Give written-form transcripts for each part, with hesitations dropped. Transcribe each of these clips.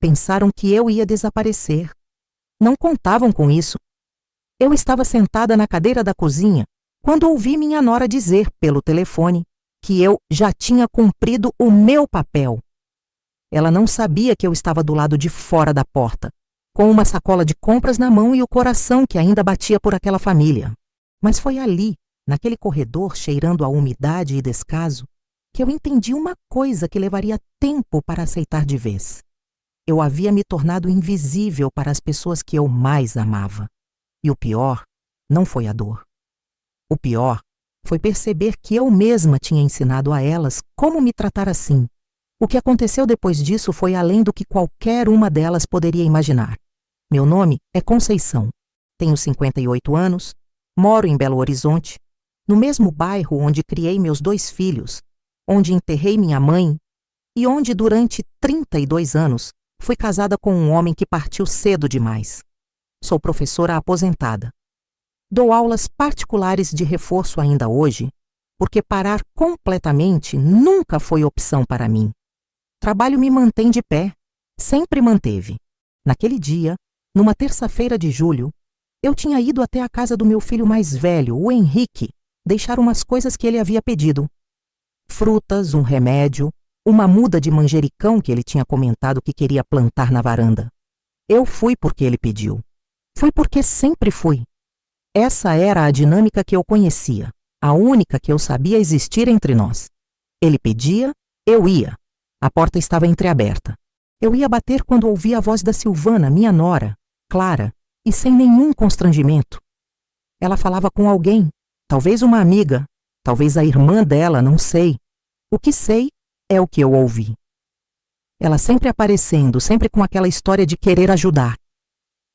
Pensaram que eu ia desaparecer. Não contavam com isso. Eu estava sentada na cadeira da cozinha quando ouvi minha nora dizer, pelo telefone, que eu já tinha cumprido o meu papel. Ela não sabia que eu estava do lado de fora da porta, com uma sacola de compras na mão e o coração que ainda batia por aquela família. Mas foi ali, naquele corredor cheirando a umidade e descaso, que eu entendi uma coisa que levaria tempo para aceitar de vez. Eu havia me tornado invisível para as pessoas que eu mais amava. E o pior não foi a dor. O pior foi perceber que eu mesma tinha ensinado a elas como me tratar assim. O que aconteceu depois disso foi além do que qualquer uma delas poderia imaginar. Meu nome é Conceição. Tenho 58 anos, moro em Belo Horizonte, no mesmo bairro onde criei meus 2 filhos, onde enterrei minha mãe e onde durante 32 anos fui casada com um homem que partiu cedo demais. Sou professora aposentada. Dou aulas particulares de reforço ainda hoje, porque parar completamente nunca foi opção para mim. Trabalho me mantém de pé, sempre manteve. Naquele dia, numa terça-feira de julho, eu tinha ido até a casa do meu filho mais velho, o Henrique, deixar umas coisas que ele havia pedido. Frutas, um remédio, uma muda de manjericão que ele tinha comentado que queria plantar na varanda. Eu fui porque ele pediu. Fui porque sempre fui. Essa era a dinâmica que eu conhecia, a única que eu sabia existir entre nós. Ele pedia, eu ia. A porta estava entreaberta. Eu ia bater quando ouvia a voz da Silvana, minha nora, clara, e sem nenhum constrangimento. Ela falava com alguém, talvez uma amiga, talvez a irmã dela, não sei. O que sei é o que eu ouvi. Ela sempre aparecendo, sempre com aquela história de querer ajudar.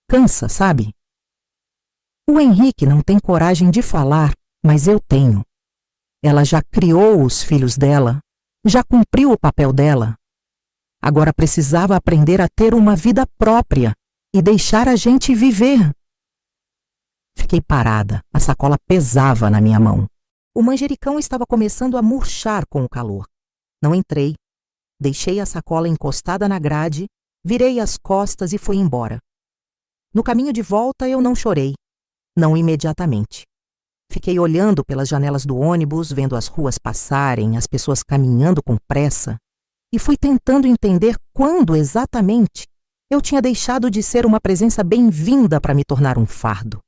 Cansa, sabe? O Henrique não tem coragem de falar, mas eu tenho. Ela já criou os filhos dela, já cumpriu o papel dela. Agora precisava aprender a ter uma vida própria e deixar a gente viver. Fiquei parada, a sacola pesava na minha mão. O manjericão estava começando a murchar com o calor. Não entrei. Deixei a sacola encostada na grade, virei as costas e fui embora. No caminho de volta eu não chorei. Não imediatamente. Fiquei olhando pelas janelas do ônibus, vendo as ruas passarem, as pessoas caminhando com pressa, e fui tentando entender quando exatamente eu tinha deixado de ser uma presença bem-vinda para me tornar um fardo.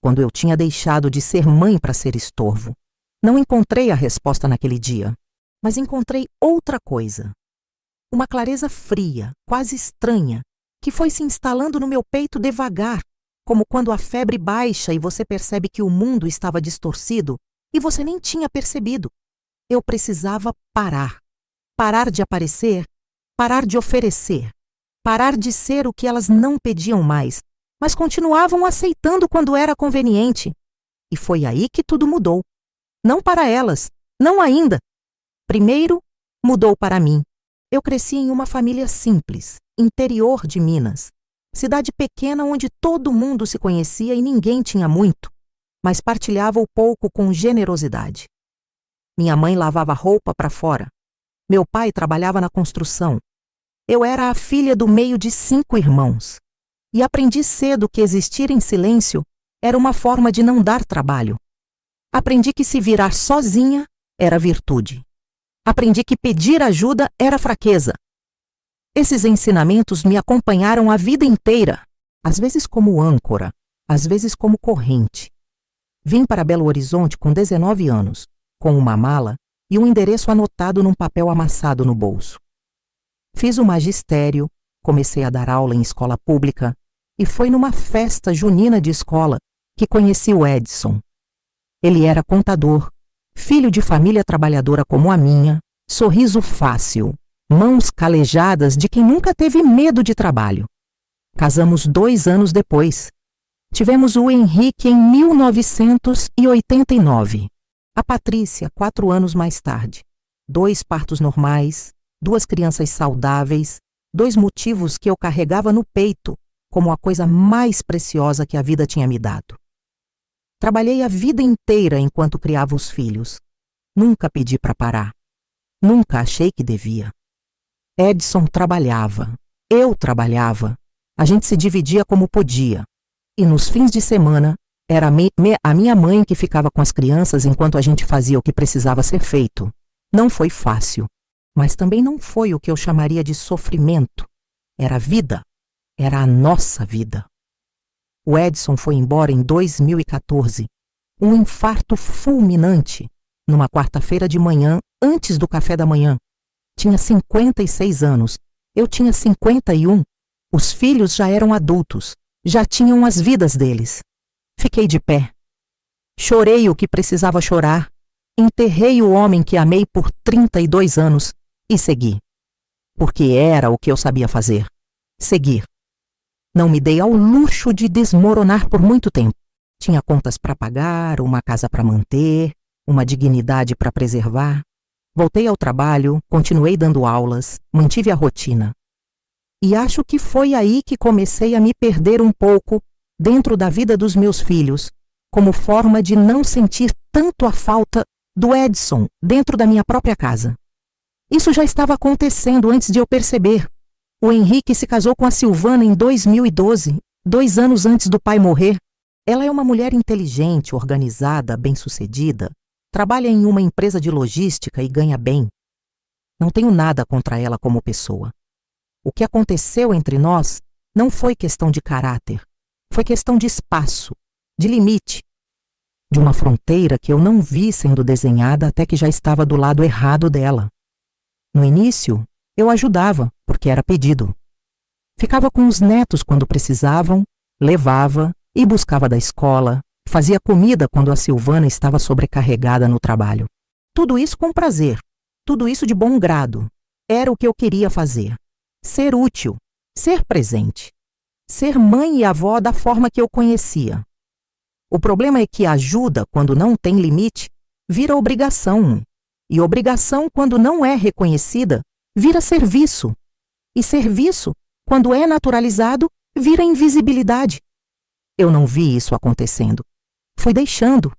Quando eu tinha deixado de ser mãe para ser estorvo. Não encontrei a resposta naquele dia, mas encontrei outra coisa. Uma clareza fria, quase estranha, que foi se instalando no meu peito devagar, como quando a febre baixa e você percebe que o mundo estava distorcido e você nem tinha percebido. Eu precisava parar. Parar de aparecer, parar de oferecer, parar de ser o que elas não pediam mais, mas continuavam aceitando quando era conveniente. E foi aí que tudo mudou. Não para elas, não ainda. Primeiro, mudou para mim. Eu cresci em uma família simples, interior de Minas. Cidade pequena onde todo mundo se conhecia e ninguém tinha muito, mas partilhava o pouco com generosidade. Minha mãe lavava roupa para fora. Meu pai trabalhava na construção. Eu era a filha do meio de 5 irmãos. E aprendi cedo que existir em silêncio era uma forma de não dar trabalho. Aprendi que se virar sozinha era virtude. Aprendi que pedir ajuda era fraqueza. Esses ensinamentos me acompanharam a vida inteira, às vezes como âncora, às vezes como corrente. Vim para Belo Horizonte com 19 anos, com uma mala e um endereço anotado num papel amassado no bolso. Fiz o magistério, comecei a dar aula em escola pública e foi numa festa junina de escola que conheci o Edson. Ele era contador, filho de família trabalhadora como a minha, sorriso fácil, mãos calejadas de quem nunca teve medo de trabalho. Casamos 2 anos depois. Tivemos o Henrique em 1989. A Patrícia, 4 anos mais tarde. 2 partos normais, 2 crianças saudáveis, 2 motivos que eu carregava no peito como a coisa mais preciosa que a vida tinha me dado. Trabalhei a vida inteira enquanto criava os filhos. Nunca pedi para parar. Nunca achei que devia. Edson trabalhava. eu trabalhava. A gente se dividia como podia. E nos fins de semana, era a minha mãe que ficava com as crianças enquanto a gente fazia o que precisava ser feito. Não foi fácil, mas também não foi o que eu chamaria de sofrimento. Era vida. Era a nossa vida. O Edson foi embora em 2014. Um infarto fulminante, numa quarta-feira de manhã, antes do café da manhã. Tinha 56 anos. Eu tinha 51. Os filhos já eram adultos. Já tinham as vidas deles. Fiquei de pé. Chorei o que precisava chorar. Enterrei o homem que amei por 32 anos e segui. Porque era o que eu sabia fazer. Seguir. Não me dei ao luxo de desmoronar por muito tempo. Tinha contas para pagar, uma casa para manter, uma dignidade para preservar. Voltei ao trabalho, continuei dando aulas, mantive a rotina. E acho que foi aí que comecei a me perder um pouco dentro da vida dos meus filhos, como forma de não sentir tanto a falta do Edson dentro da minha própria casa. Isso já estava acontecendo antes de eu perceber. O Henrique se casou com a Silvana em 2012, 2 anos antes do pai morrer. Ela é uma mulher inteligente, organizada, bem-sucedida, trabalha em uma empresa de logística e ganha bem. Não tenho nada contra ela como pessoa. O que aconteceu entre nós não foi questão de caráter, foi questão de espaço, de limite, de uma fronteira que eu não vi sendo desenhada até que já estava do lado errado dela. No início, eu ajudava, porque era pedido. Ficava com os netos quando precisavam, levava e buscava da escola, fazia comida quando a Silvana estava sobrecarregada no trabalho. Tudo isso com prazer, tudo isso de bom grado. Era o que eu queria fazer. Ser útil, ser presente, ser mãe e avó da forma que eu conhecia. O problema é que a ajuda, quando não tem limite, vira obrigação. E obrigação, quando não é reconhecida, vira serviço. E serviço, quando é naturalizado, vira invisibilidade. Eu não vi isso acontecendo. Fui deixando,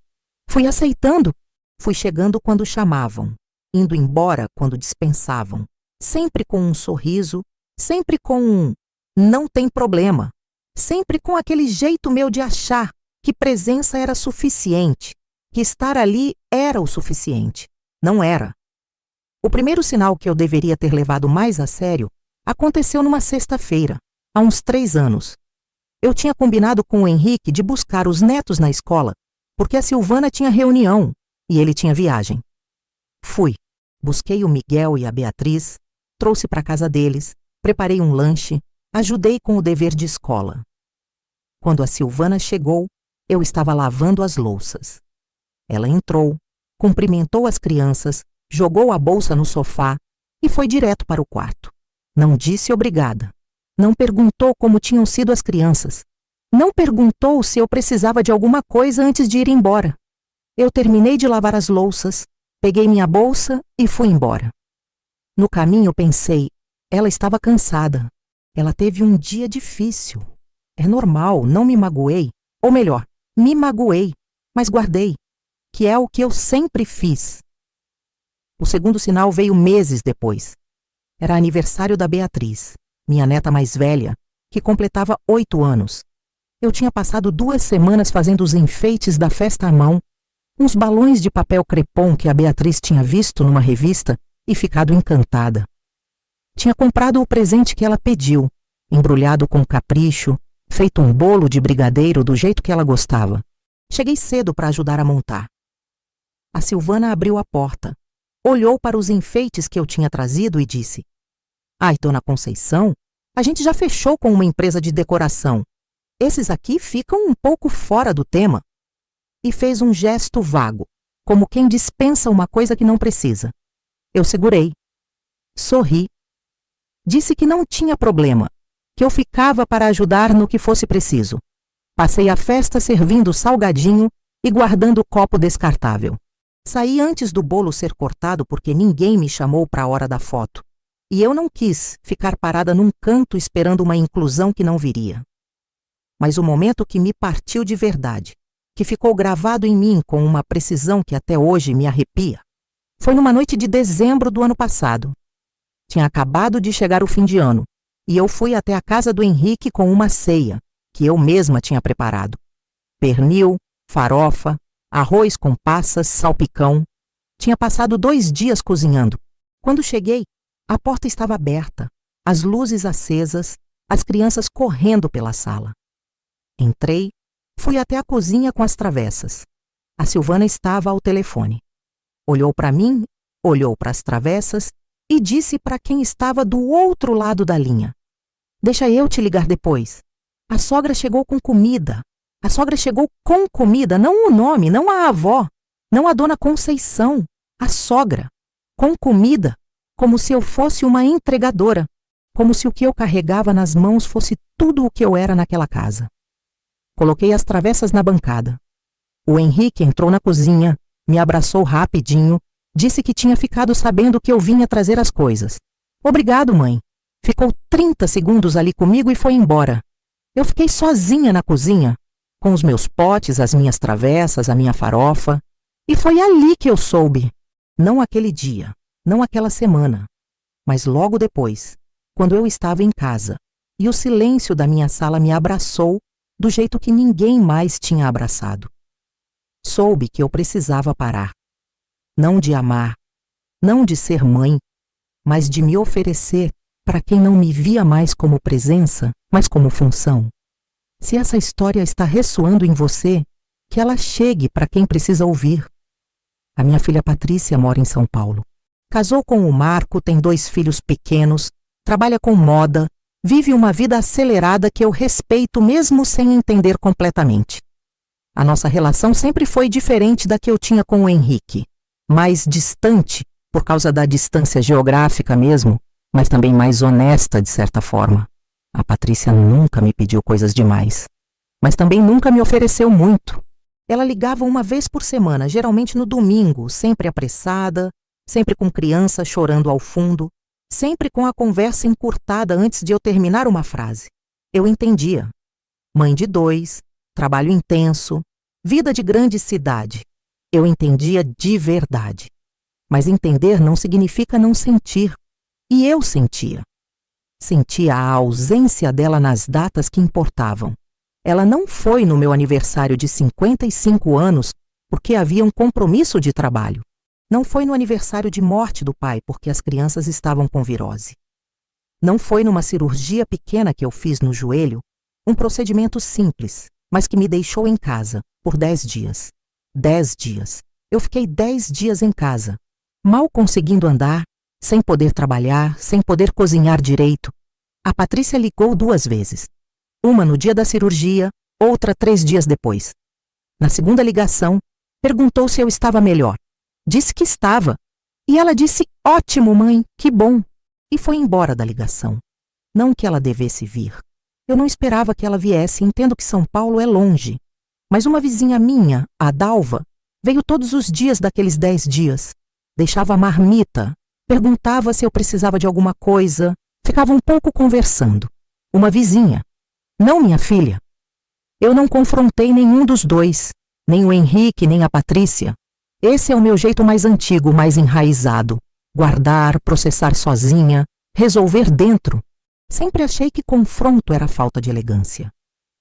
fui aceitando, fui chegando quando chamavam, indo embora quando dispensavam, sempre com um sorriso, sempre com um não tem problema, sempre com aquele jeito meu de achar que presença era suficiente, que estar ali era o suficiente. Não era. O primeiro sinal que eu deveria ter levado mais a sério aconteceu numa sexta-feira, há uns 3 anos. Eu tinha combinado com o Henrique de buscar os netos na escola, porque a Silvana tinha reunião e ele tinha viagem. Fui, busquei o Miguel e a Beatriz, trouxe para casa deles, preparei um lanche, ajudei com o dever de escola. Quando a Silvana chegou, eu estava lavando as louças. Ela entrou, cumprimentou as crianças, jogou a bolsa no sofá e foi direto para o quarto. Não disse obrigada. Não perguntou como tinham sido as crianças. Não perguntou se eu precisava de alguma coisa antes de ir embora. Eu terminei de lavar as louças, peguei minha bolsa e fui embora. No caminho pensei, ela estava cansada. Ela teve um dia difícil. É normal, não me magoei. Ou melhor, me magoei, mas guardei, que é o que eu sempre fiz. O segundo sinal veio meses depois. Era aniversário da Beatriz, minha neta mais velha, que completava 8 anos. Eu tinha passado 2 semanas fazendo os enfeites da festa à mão, uns balões de papel crepom que a Beatriz tinha visto numa revista e ficado encantada. Tinha comprado o presente que ela pediu, embrulhado com capricho, feito um bolo de brigadeiro do jeito que ela gostava. Cheguei cedo para ajudar a montar. A Silvana abriu a porta, olhou para os enfeites que eu tinha trazido e disse: "Ai, dona Conceição, a gente já fechou com uma empresa de decoração. Esses aqui ficam um pouco fora do tema." E fez um gesto vago, como quem dispensa uma coisa que não precisa. Eu segurei. Sorri. Disse que não tinha problema, que eu ficava para ajudar no que fosse preciso. Passei a festa servindo salgadinho e guardando o copo descartável. Saí antes do bolo ser cortado porque ninguém me chamou para a hora da foto. E eu não quis ficar parada num canto esperando uma inclusão que não viria. Mas o momento que me partiu de verdade, que ficou gravado em mim com uma precisão que até hoje me arrepia, foi numa noite de dezembro do ano passado. Tinha acabado de chegar o fim de ano, e eu fui até a casa do Henrique com uma ceia, que eu mesma tinha preparado. Pernil, farofa, arroz com passas, salpicão. Tinha passado 2 dias cozinhando. Quando cheguei, a porta estava aberta, as luzes acesas, as crianças correndo pela sala. Entrei, fui até a cozinha com as travessas. A Silvana estava ao telefone. Olhou para mim, olhou para as travessas e disse para quem estava do outro lado da linha: "Deixa eu te ligar depois. A sogra chegou com comida. A sogra chegou com comida, não o nome, não a avó, não a dona Conceição, a sogra. Com comida, como se eu fosse uma entregadora, como se o que eu carregava nas mãos fosse tudo o que eu era naquela casa." Coloquei as travessas na bancada. O Henrique entrou na cozinha, me abraçou rapidinho, disse que tinha ficado sabendo que eu vinha trazer as coisas. "Obrigado, mãe." Ficou 30 segundos ali comigo e foi embora. Eu fiquei sozinha na cozinha, com os meus potes, as minhas travessas, a minha farofa. E foi ali que eu soube. Não aquele dia, não aquela semana, mas logo depois, quando eu estava em casa e o silêncio da minha sala me abraçou do jeito que ninguém mais tinha abraçado. Soube que eu precisava parar. Não de amar, não de ser mãe, mas de me oferecer para quem não me via mais como presença, mas como função. Se essa história está ressoando em você, que ela chegue para quem precisa ouvir. A minha filha Patrícia mora em São Paulo. Casou com o Marco, tem 2 filhos pequenos, trabalha com moda, vive uma vida acelerada que eu respeito mesmo sem entender completamente. A nossa relação sempre foi diferente da que eu tinha com o Henrique. Mais distante, por causa da distância geográfica mesmo, mas também mais honesta de certa forma. A Patrícia nunca me pediu coisas demais, mas também nunca me ofereceu muito. Ela ligava uma vez por semana, geralmente no domingo, sempre apressada, sempre com criança chorando ao fundo, sempre com a conversa encurtada antes de eu terminar uma frase. Eu entendia. Mãe de 2, trabalho intenso, vida de grande cidade. Eu entendia de verdade. Mas entender não significa não sentir. E eu sentia. Sentia a ausência dela nas datas que importavam. Ela não foi no meu aniversário de 55 anos porque havia um compromisso de trabalho. Não foi no aniversário de morte do pai porque as crianças estavam com virose. Não foi numa cirurgia pequena que eu fiz no joelho, um procedimento simples, mas que me deixou em casa por 10 dias. 10 dias. Eu fiquei 10 dias em casa, mal conseguindo andar, sem poder trabalhar, sem poder cozinhar direito. A Patrícia ligou 2 vezes. Uma no dia da cirurgia, outra 3 dias depois. Na segunda ligação, perguntou se eu estava melhor. Disse que estava. E ela disse: "Ótimo, mãe, que bom." E foi embora da ligação. Não que ela devesse vir. Eu não esperava que ela viesse, entendo que São Paulo é longe. Mas uma vizinha minha, a Dalva, veio todos os dias daqueles 10 dias. Deixava a marmita, perguntava se eu precisava de alguma coisa, ficava um pouco conversando. Uma vizinha, não minha filha. Eu não confrontei nenhum dos 2, nem o Henrique, nem a Patrícia. Esse é o meu jeito mais antigo, mais enraizado. Guardar, processar sozinha, resolver dentro. Sempre achei que confronto era falta de elegância,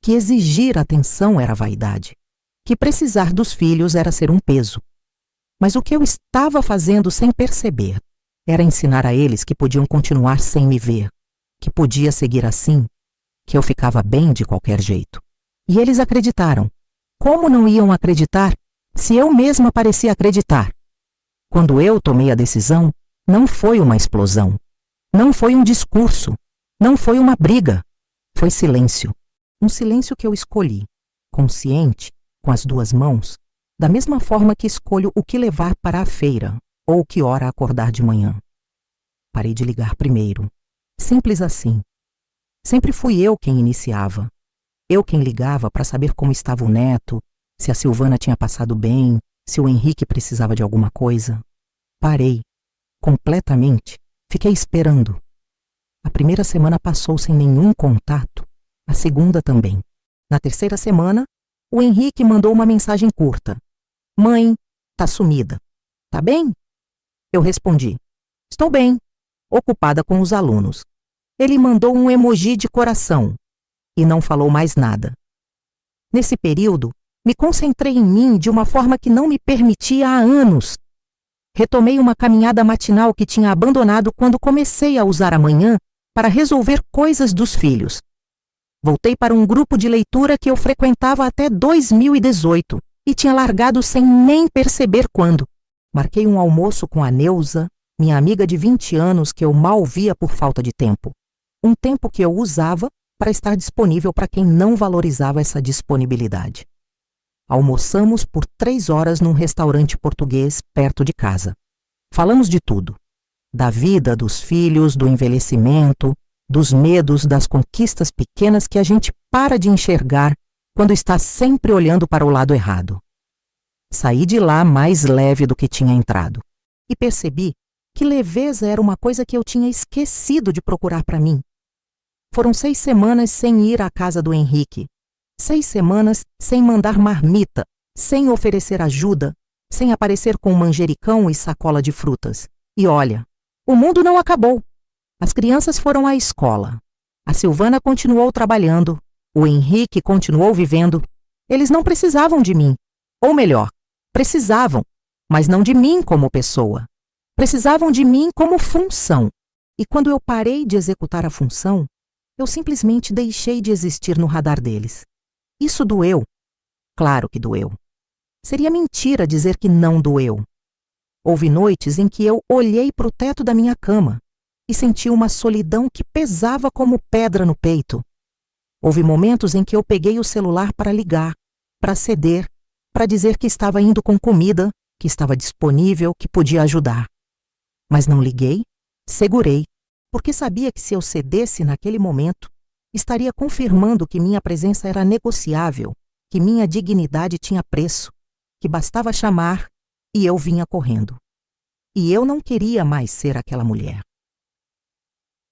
que exigir atenção era vaidade, que precisar dos filhos era ser um peso. Mas o que eu estava fazendo sem perceber era ensinar a eles que podiam continuar sem me ver, que podia seguir assim, que eu ficava bem de qualquer jeito. E eles acreditaram. Como não iam acreditar se eu mesma parecia acreditar? Quando eu tomei a decisão, não foi uma explosão, não foi um discurso, não foi uma briga, foi silêncio. Um silêncio que eu escolhi, consciente, com as 2 mãos, da mesma forma que escolho o que levar para a feira ou que hora acordar de manhã. Parei de ligar primeiro. Simples assim. Sempre fui eu quem iniciava. Eu quem ligava para saber como estava o neto, se a Silvana tinha passado bem, se o Henrique precisava de alguma coisa. Parei. Completamente. Fiquei esperando. A primeira semana passou sem nenhum contato. A segunda também. Na terceira semana, o Henrique mandou uma mensagem curta. "Mãe, tá sumida. Tá bem?" Eu respondi: "Estou bem, ocupada com os alunos." Ele mandou um emoji de coração e não falou mais nada. Nesse período, me concentrei em mim de uma forma que não me permitia há anos. Retomei uma caminhada matinal que tinha abandonado quando comecei a usar a manhã para resolver coisas dos filhos. Voltei para um grupo de leitura que eu frequentava até 2018 e tinha largado sem nem perceber quando. Marquei um almoço com a Neuza, minha amiga de 20 anos que eu mal via por falta de tempo. Um tempo que eu usava para estar disponível para quem não valorizava essa disponibilidade. Almoçamos por 3 horas num restaurante português perto de casa. Falamos de tudo. Da vida, dos filhos, do envelhecimento, dos medos, das conquistas pequenas que a gente para de enxergar quando está sempre olhando para o lado errado. Saí de lá mais leve do que tinha entrado. E percebi que leveza era uma coisa que eu tinha esquecido de procurar para mim. Foram 6 semanas sem ir à casa do Henrique. 6 semanas sem mandar marmita, sem oferecer ajuda, sem aparecer com manjericão e sacola de frutas. E olha, o mundo não acabou. As crianças foram à escola. A Silvana continuou trabalhando. O Henrique continuou vivendo. Eles não precisavam de mim. Ou melhor, precisavam, mas não de mim como pessoa. Precisavam de mim como função. E quando eu parei de executar a função, eu simplesmente deixei de existir no radar deles. Isso doeu. Claro que doeu. Seria mentira dizer que não doeu. Houve noites em que eu olhei para o teto da minha cama e senti uma solidão que pesava como pedra no peito. Houve momentos em que eu peguei o celular para ligar, para ceder, para dizer que estava indo com comida, que estava disponível, que podia ajudar. Mas não liguei, segurei, porque sabia que se eu cedesse naquele momento, estaria confirmando que minha presença era negociável, que minha dignidade tinha preço, que bastava chamar e eu vinha correndo. E eu não queria mais ser aquela mulher.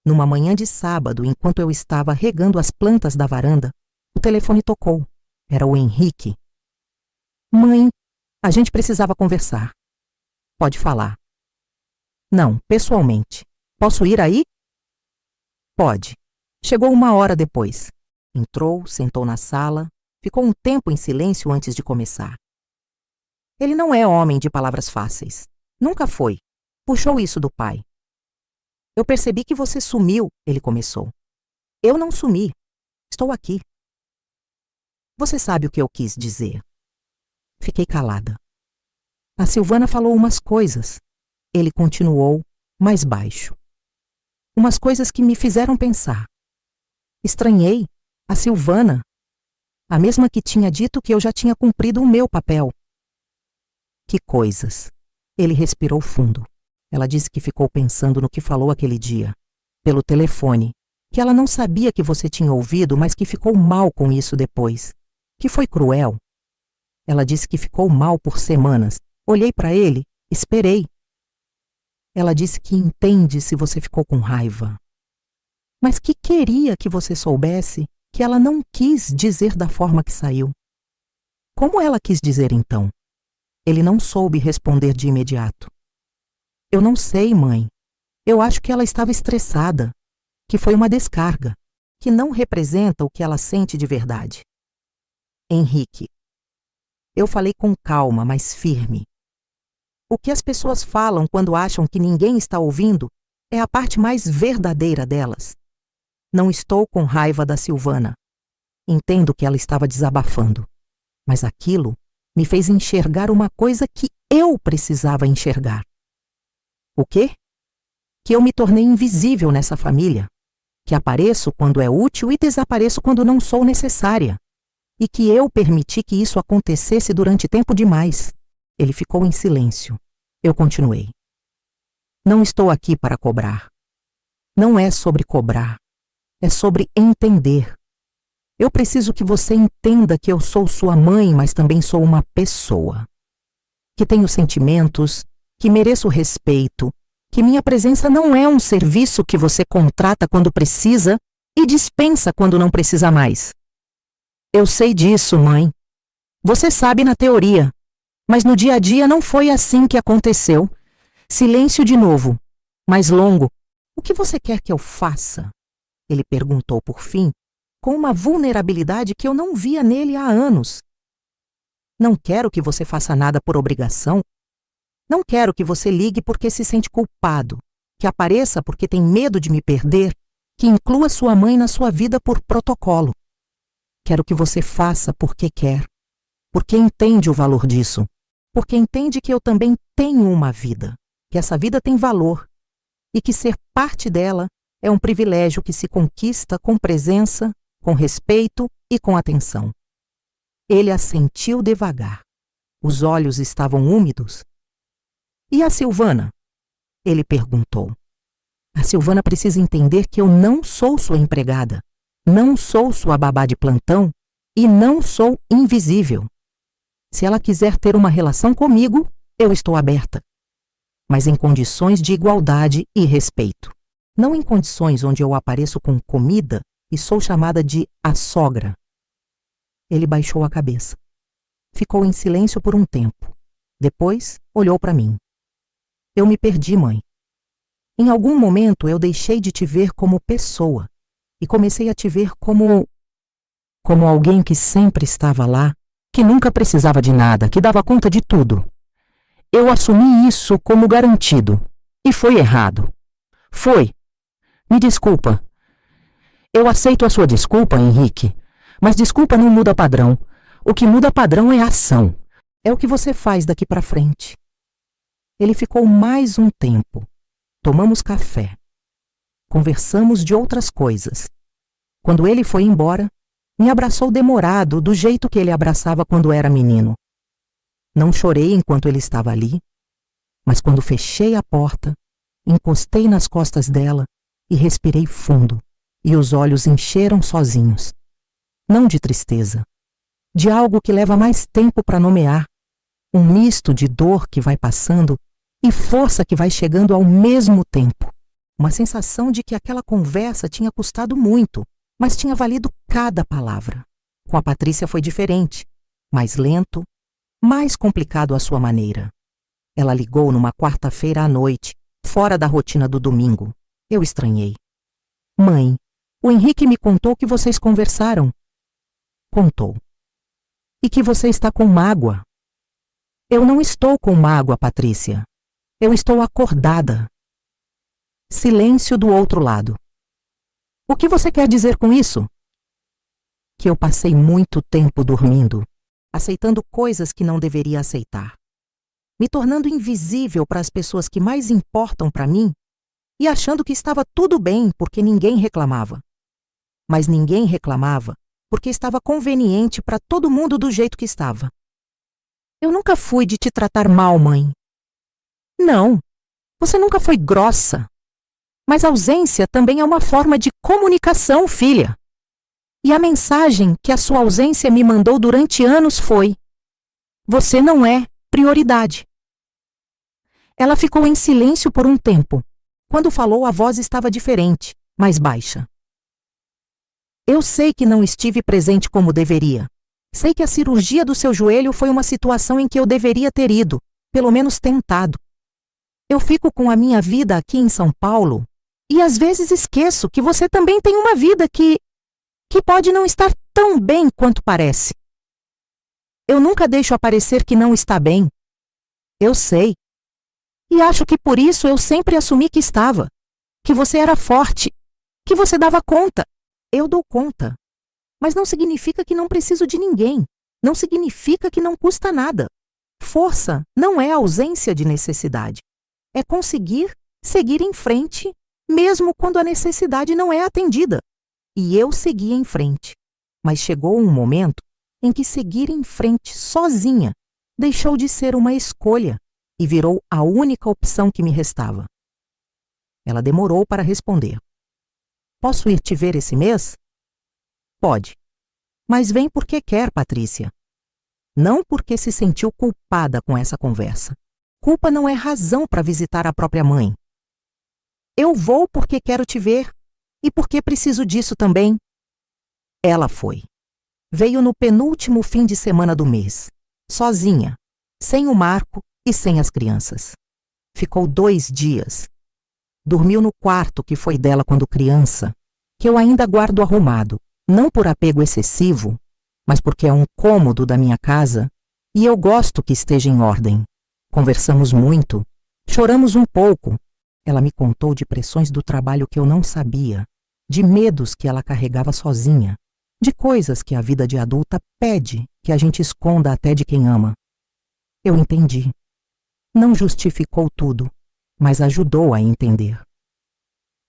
Numa manhã de sábado, enquanto eu estava regando as plantas da varanda, o telefone tocou. Era o Henrique. Mãe, a gente precisava conversar. Pode falar. Não, pessoalmente. Posso ir aí? Pode. Chegou 1 hora depois. Entrou, sentou na sala, ficou um tempo em silêncio antes de começar. Ele não é homem de palavras fáceis. Nunca foi. Puxou isso do pai. Eu percebi que você sumiu, ele começou. Eu não sumi. Estou aqui. Você sabe o que eu quis dizer. Fiquei calada. A Silvana falou umas coisas. Ele continuou, mais baixo. Umas coisas que me fizeram pensar. Estranhei. A Silvana. A mesma que tinha dito que eu já tinha cumprido o meu papel. Que coisas. Ele respirou fundo. Ela disse que ficou pensando no que falou aquele dia, pelo telefone, que ela não sabia que você tinha ouvido, mas que ficou mal com isso depois, que foi cruel. Ela disse que ficou mal por semanas. Olhei para ele, esperei. Ela disse que entende se você ficou com raiva, mas que queria que você soubesse que ela não quis dizer da forma que saiu. Como ela quis dizer então? Ele não soube responder de imediato. Eu não sei, mãe. Eu acho que ela estava estressada, que foi uma descarga, que não representa o que ela sente de verdade. Henrique. Eu falei com calma, mas firme. O que as pessoas falam quando acham que ninguém está ouvindo é a parte mais verdadeira delas. Não estou com raiva da Silvana. Entendo que ela estava desabafando, mas aquilo me fez enxergar uma coisa que eu precisava enxergar. O quê? Que eu me tornei invisível nessa família, que apareço quando é útil e desapareço quando não sou necessária, e que eu permiti que isso acontecesse durante tempo demais. Ele ficou em silêncio. Eu continuei. Não estou aqui para cobrar. Não é sobre cobrar. É sobre entender. Eu preciso que você entenda que eu sou sua mãe, mas também sou uma pessoa. Que tenho sentimentos, que mereço respeito, que minha presença não é um serviço que você contrata quando precisa e dispensa quando não precisa mais. Eu sei disso, mãe. Você sabe na teoria, mas no dia a dia não foi assim que aconteceu. Silêncio de novo, mais longo. O que você quer que eu faça? Ele perguntou por fim, com uma vulnerabilidade que eu não via nele há anos. Não quero que você faça nada por obrigação. Não quero que você ligue porque se sente culpado, que apareça porque tem medo de me perder, que inclua sua mãe na sua vida por protocolo. Quero que você faça porque quer, porque entende o valor disso, porque entende que eu também tenho uma vida, que essa vida tem valor e que ser parte dela é um privilégio que se conquista com presença, com respeito e com atenção. Ele assentiu devagar. Os olhos estavam úmidos. E a Silvana? Ele perguntou. A Silvana precisa entender que eu não sou sua empregada, não sou sua babá de plantão e não sou invisível. Se ela quiser ter uma relação comigo, eu estou aberta, mas em condições de igualdade e respeito. Não em condições onde eu apareço com comida e sou chamada de a sogra. Ele baixou a cabeça. Ficou em silêncio por um tempo. Depois, olhou para mim. Eu me perdi, mãe. Em algum momento eu deixei de te ver como pessoa e comecei a te ver como alguém que sempre estava lá, que nunca precisava de nada, que dava conta de tudo. Eu assumi isso como garantido e foi errado. Foi. Me desculpa. Eu aceito a sua desculpa, Henrique, mas desculpa não muda padrão. O que muda padrão é a ação. É o que você faz daqui para frente. Ele ficou mais um tempo. Tomamos café. Conversamos de outras coisas. Quando ele foi embora, me abraçou demorado, do jeito que ele abraçava quando era menino. Não chorei enquanto ele estava ali, mas quando fechei a porta, encostei nas costas dela e respirei fundo, e os olhos encheram sozinhos. Não de tristeza, de algo que leva mais tempo para nomear, um misto de dor que vai passando e força que vai chegando ao mesmo tempo. Uma sensação de que aquela conversa tinha custado muito, mas tinha valido cada palavra. Com a Patrícia foi diferente, mais lento, mais complicado à sua maneira. Ela ligou numa quarta-feira à noite, fora da rotina do domingo. Eu estranhei. Mãe, o Henrique me contou que vocês conversaram. Contou. E que você está com mágoa. Eu não estou com mágoa, Patrícia. Eu estou acordada. Silêncio do outro lado. O que você quer dizer com isso? Que eu passei muito tempo dormindo, aceitando coisas que não deveria aceitar, me tornando invisível para as pessoas que mais importam para mim e achando que estava tudo bem porque ninguém reclamava. Mas ninguém reclamava porque estava conveniente para todo mundo do jeito que estava. Eu nunca fui de te tratar mal, mãe. Não, você nunca foi grossa. Mas a ausência também é uma forma de comunicação, filha. E a mensagem que a sua ausência me mandou durante anos foi: você não é prioridade. Ela ficou em silêncio por um tempo. Quando falou, a voz estava diferente, mais baixa. Eu sei que não estive presente como deveria. Sei que a cirurgia do seu joelho foi uma situação em que eu deveria ter ido, pelo menos tentado. Eu fico com a minha vida aqui em São Paulo e às vezes esqueço que você também tem uma vida que pode não estar tão bem quanto parece. Eu nunca deixo aparecer que não está bem. Eu sei. E acho que por isso eu sempre assumi que estava, que você era forte, que você dava conta. Eu dou conta. Mas não significa que não preciso de ninguém. Não significa que não custa nada. Força não é ausência de necessidade. É conseguir seguir em frente, mesmo quando a necessidade não é atendida. E eu segui em frente. Mas chegou um momento em que seguir em frente sozinha deixou de ser uma escolha e virou a única opção que me restava. Ela demorou para responder. Posso ir te ver esse mês? Pode. Mas vem porque quer, Patrícia. Não porque se sentiu culpada com essa conversa. Culpa não é razão para visitar a própria mãe. Eu vou porque quero te ver e porque preciso disso também. Ela foi. Veio no penúltimo fim de semana do mês, sozinha, sem o Marco e sem as crianças. Ficou 2 dias. Dormiu no quarto que foi dela quando criança que eu ainda guardo arrumado, não por apego excessivo, mas porque é um cômodo da minha casa e eu gosto que esteja em ordem. Conversamos muito, choramos um pouco. Ela me contou de pressões do trabalho que eu não sabia, de medos que ela carregava sozinha, de coisas que a vida de adulta pede que a gente esconda até de quem ama. Eu entendi. Não justificou tudo, mas ajudou a entender.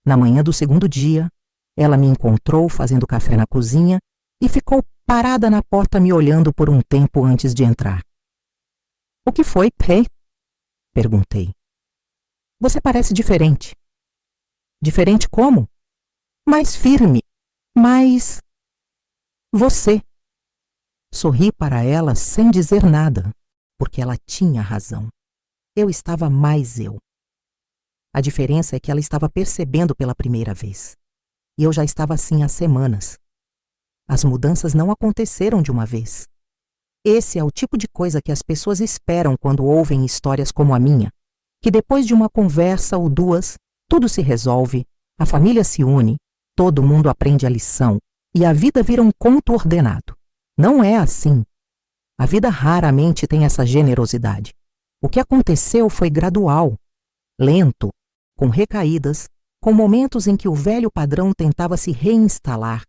Na manhã do segundo dia, ela me encontrou fazendo café na cozinha e ficou parada na porta me olhando por um tempo antes de entrar. "O que foi, Pei?" perguntei. "Você parece diferente." "Diferente como?" "Mais firme, mais... você." Sorri para ela sem dizer nada, porque ela tinha razão. Eu estava mais eu. A diferença é que ela estava percebendo pela primeira vez. E eu já estava assim há semanas. As mudanças não aconteceram de uma vez. Esse é o tipo de coisa que as pessoas esperam quando ouvem histórias como a minha, que depois de uma conversa ou duas, tudo se resolve, a família se une, todo mundo aprende a lição e a vida vira um conto ordenado. Não é assim. A vida raramente tem essa generosidade. O que aconteceu foi gradual, lento, com recaídas, com momentos em que o velho padrão tentava se reinstalar,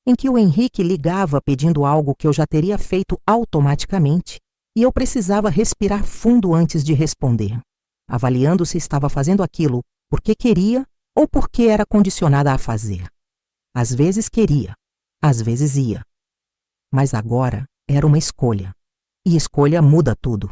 em que o Henrique ligava pedindo algo que eu já teria feito automaticamente e eu precisava respirar fundo antes de responder, avaliando se estava fazendo aquilo porque queria ou porque era condicionada a fazer. Às vezes queria, às vezes ia. Mas agora era uma escolha, e escolha muda tudo.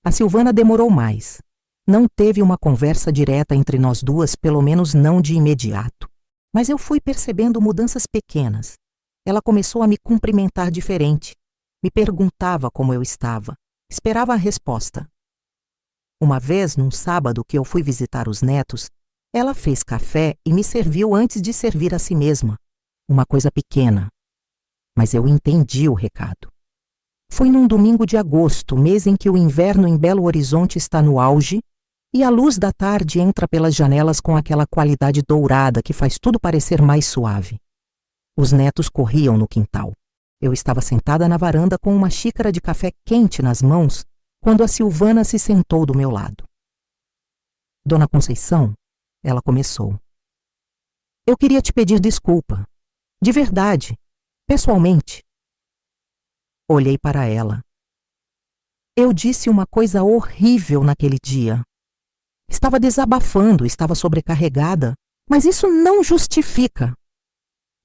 A Silvana demorou mais. Não teve uma conversa direta entre nós duas, pelo menos não de imediato. Mas eu fui percebendo mudanças pequenas. Ela começou a me cumprimentar diferente. Me perguntava como eu estava. Esperava a resposta. Uma vez, num sábado que eu fui visitar os netos, ela fez café e me serviu antes de servir a si mesma. Uma coisa pequena. Mas eu entendi o recado. Foi num domingo de agosto, mês em que o inverno em Belo Horizonte está no auge e a luz da tarde entra pelas janelas com aquela qualidade dourada que faz tudo parecer mais suave. Os netos corriam no quintal. Eu estava sentada na varanda com uma xícara de café quente nas mãos quando a Silvana se sentou do meu lado. "Dona Conceição", ela começou. "Eu queria te pedir desculpa. De verdade. Pessoalmente." Olhei para ela. Eu disse uma coisa horrível naquele dia. Estava desabafando, estava sobrecarregada, mas isso não justifica.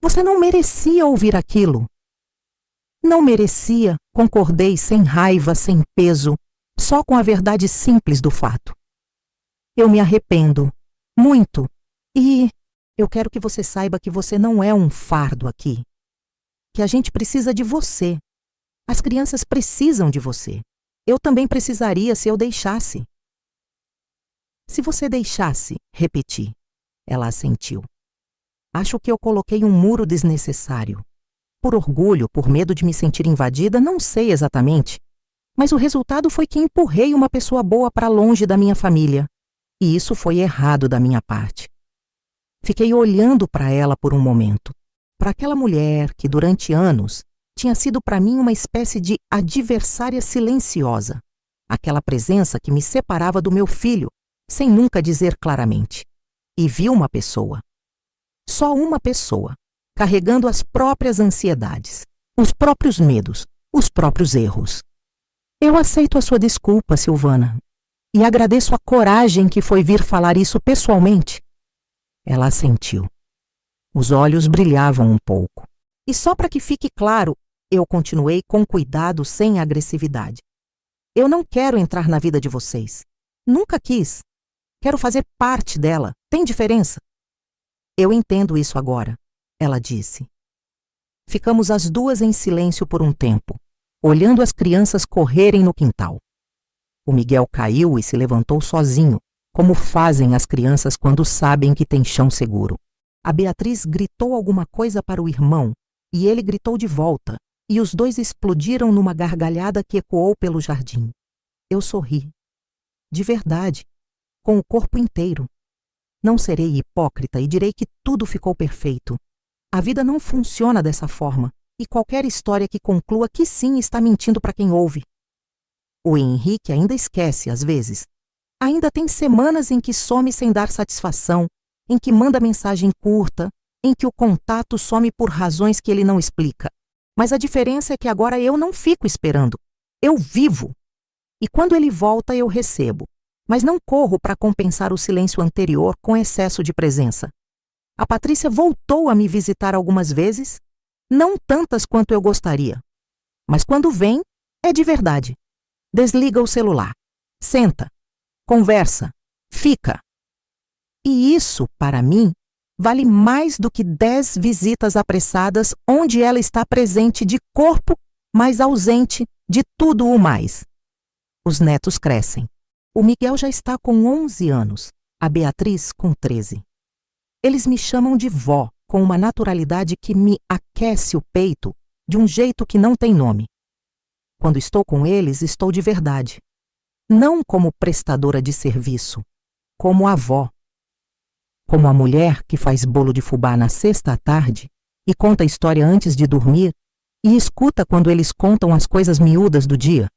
Você não merecia ouvir aquilo. Não merecia, concordei sem raiva, sem peso, só com a verdade simples do fato. Eu me arrependo, muito, e eu quero que você saiba que você não é um fardo aqui. Que a gente precisa de você. As crianças precisam de você. Eu também precisaria se eu deixasse. Se você deixasse, repeti. Ela assentiu. Acho que eu coloquei um muro desnecessário. Por orgulho, por medo de me sentir invadida, não sei exatamente. Mas o resultado foi que empurrei uma pessoa boa para longe da minha família. E isso foi errado da minha parte. Fiquei olhando para ela por um momento. Para aquela mulher que, durante anos, tinha sido para mim uma espécie de adversária silenciosa. Aquela presença que me separava do meu filho, sem nunca dizer claramente. E vi uma pessoa. Só uma pessoa, carregando as próprias ansiedades, os próprios medos, os próprios erros. Eu aceito a sua desculpa, Silvana, e agradeço a coragem que foi vir falar isso pessoalmente. Ela assentiu. Os olhos brilhavam um pouco. E só para que fique claro, eu continuei com cuidado, sem agressividade. Eu não quero entrar na vida de vocês. Nunca quis. Quero fazer parte dela. Tem diferença? Eu entendo isso agora, ela disse. Ficamos as duas em silêncio por um tempo, olhando as crianças correrem no quintal. O Miguel caiu e se levantou sozinho, como fazem as crianças quando sabem que tem chão seguro. A Beatriz gritou alguma coisa para o irmão, e ele gritou de volta, e os dois explodiram numa gargalhada que ecoou pelo jardim. Eu sorri. De verdade, com o corpo inteiro. Não serei hipócrita e direi que tudo ficou perfeito. A vida não funciona dessa forma, e qualquer história que conclua que sim está mentindo para quem ouve. O Henrique ainda esquece, às vezes. Ainda tem semanas em que some sem dar satisfação, em que manda mensagem curta, em que o contato some por razões que ele não explica. Mas a diferença é que agora eu não fico esperando. Eu vivo. E quando ele volta, eu recebo. Mas não corro para compensar o silêncio anterior com excesso de presença. A Patrícia voltou a me visitar algumas vezes, não tantas quanto eu gostaria. Mas quando vem, é de verdade. Desliga o celular. Senta. Conversa. Fica. E isso, para mim, vale mais do que 10 visitas apressadas onde ela está presente de corpo, mas ausente de tudo o mais. Os netos crescem. O Miguel já está com 11 anos, a Beatriz com 13. Eles me chamam de vó, com uma naturalidade que me aquece o peito de um jeito que não tem nome. Quando estou com eles, estou de verdade. Não como prestadora de serviço, como avó. Como a mulher que faz bolo de fubá na sexta à tarde e conta a história antes de dormir e escuta quando eles contam as coisas miúdas do dia.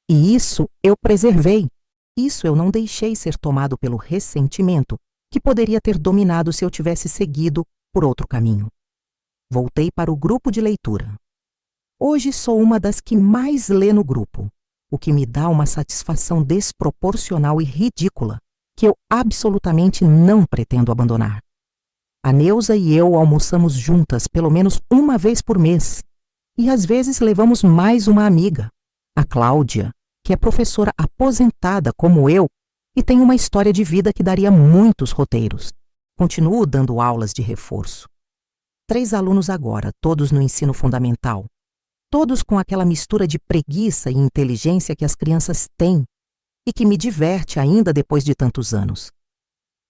E isso eu preservei. Isso eu não deixei ser tomado pelo ressentimento que poderia ter dominado se eu tivesse seguido por outro caminho. Voltei para o grupo de leitura. Hoje sou uma das que mais lê no grupo, o que me dá uma satisfação desproporcional e ridícula, que eu absolutamente não pretendo abandonar. A Neuza e eu almoçamos juntas pelo menos uma vez por mês, e às vezes levamos mais uma amiga, a Cláudia, que é professora aposentada como eu e tem uma história de vida que daria muitos roteiros. Continuo dando aulas de reforço. 3 alunos agora, todos no ensino fundamental. Todos com aquela mistura de preguiça e inteligência que as crianças têm e que me diverte ainda depois de tantos anos.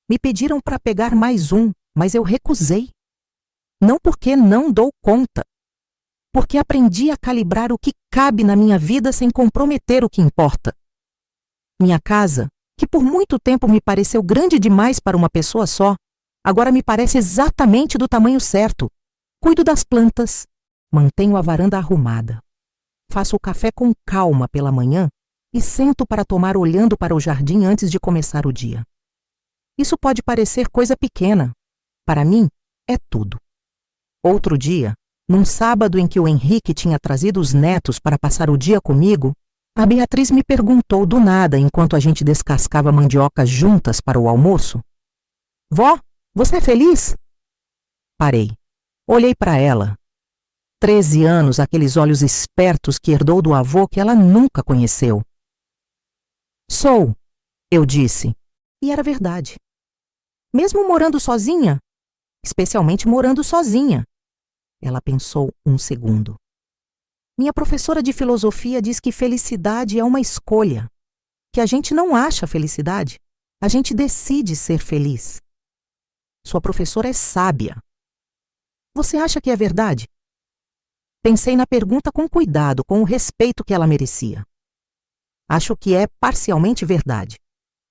Me pediram para pegar mais um, mas eu recusei. Não porque não dou conta, porque aprendi a calibrar o que cabe na minha vida sem comprometer o que importa. Minha casa, que por muito tempo me pareceu grande demais para uma pessoa só, agora me parece exatamente do tamanho certo. Cuido das plantas, mantenho a varanda arrumada. Faço o café com calma pela manhã e sento para tomar olhando para o jardim antes de começar o dia. Isso pode parecer coisa pequena. Para mim, é tudo. Outro dia, num sábado em que o Henrique tinha trazido os netos para passar o dia comigo, a Beatriz me perguntou do nada enquanto a gente descascava mandioca juntas para o almoço: "Vó, você é feliz?" Parei. Olhei para ela. 13 anos, aqueles olhos espertos que herdou do avô que ela nunca conheceu. "Sou", eu disse. E era verdade. Mesmo morando sozinha, especialmente morando sozinha. Ela pensou um segundo. Minha professora de filosofia diz que felicidade é uma escolha, que a gente não acha felicidade, a gente decide ser feliz. Sua professora é sábia. Você acha que é verdade? Pensei na pergunta com cuidado, com o respeito que ela merecia. Acho que é parcialmente verdade.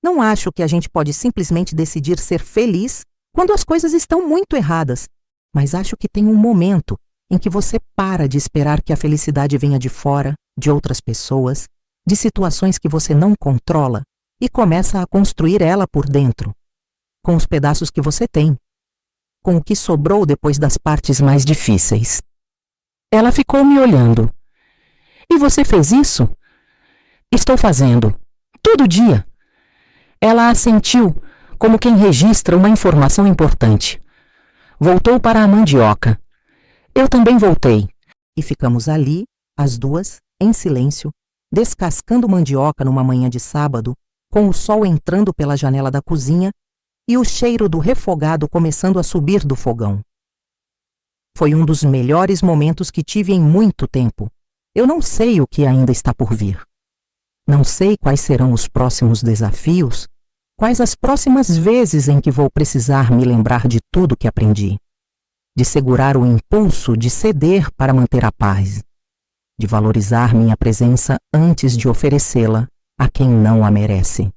Não acho que a gente pode simplesmente decidir ser feliz quando as coisas estão muito erradas, mas acho que tem um momento em que você para de esperar que a felicidade venha de fora, de outras pessoas, de situações que você não controla e começa a construir ela por dentro, com os pedaços que você tem, com o que sobrou depois das partes mais difíceis. Ela ficou me olhando. "E você fez isso?" "Estou fazendo. Todo dia." Ela assentiu, como quem registra uma informação importante. Voltou para a mandioca. Eu também voltei. E ficamos ali, as duas, em silêncio, descascando mandioca numa manhã de sábado, com o sol entrando pela janela da cozinha e o cheiro do refogado começando a subir do fogão. Foi um dos melhores momentos que tive em muito tempo. Eu não sei o que ainda está por vir. Não sei quais serão os próximos desafios, quais as próximas vezes em que vou precisar me lembrar de tudo que aprendi, de segurar o impulso de ceder para manter a paz, de valorizar minha presença antes de oferecê-la a quem não a merece.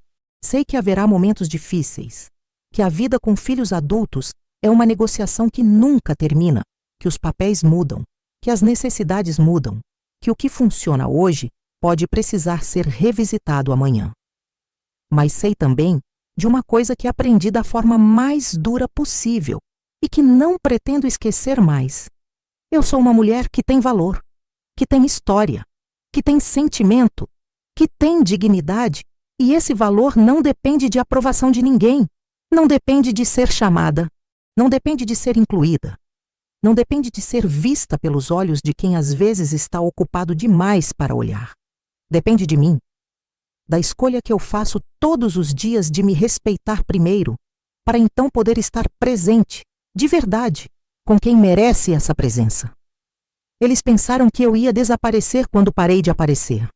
Sei que haverá momentos difíceis, que a vida com filhos adultos é uma negociação que nunca termina, que os papéis mudam, que as necessidades mudam, que o que funciona hoje pode precisar ser revisitado amanhã. Mas sei também de uma coisa que aprendi da forma mais dura possível e que não pretendo esquecer mais. Eu sou uma mulher que tem valor, que tem história, que tem sentimento, que tem dignidade, e esse valor não depende de aprovação de ninguém, não depende de ser chamada, não depende de ser incluída, não depende de ser vista pelos olhos de quem às vezes está ocupado demais para olhar. Depende de mim, da escolha que eu faço todos os dias de me respeitar primeiro, para então poder estar presente, de verdade, com quem merece essa presença. Eles pensaram que eu ia desaparecer quando parei de aparecer.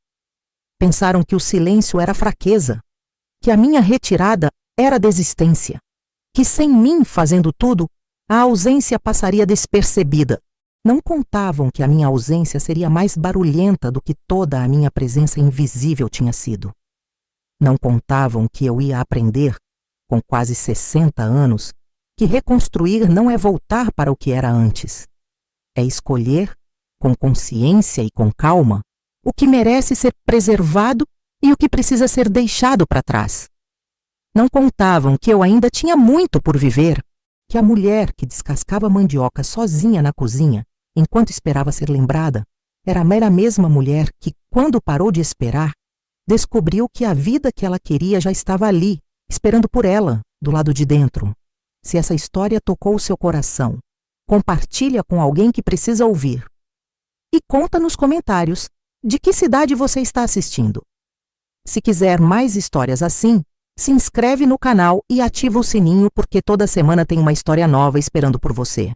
Pensaram que o silêncio era fraqueza, que a minha retirada era desistência, que sem mim fazendo tudo, a ausência passaria despercebida. Não contavam que a minha ausência seria mais barulhenta do que toda a minha presença invisível tinha sido. Não contavam que eu ia aprender, com quase 60 anos, que reconstruir não é voltar para o que era antes. É escolher, com consciência e com calma, o que merece ser preservado e o que precisa ser deixado para trás. Não contavam que eu ainda tinha muito por viver, que a mulher que descascava mandioca sozinha na cozinha, enquanto esperava ser lembrada, era a mesma mulher que, quando parou de esperar, descobriu que a vida que ela queria já estava ali, esperando por ela, do lado de dentro. Se essa história tocou o seu coração, compartilha com alguém que precisa ouvir. E conta nos comentários de que cidade você está assistindo. Se quiser mais histórias assim, se inscreve no canal e ativa o sininho porque toda semana tem uma história nova esperando por você.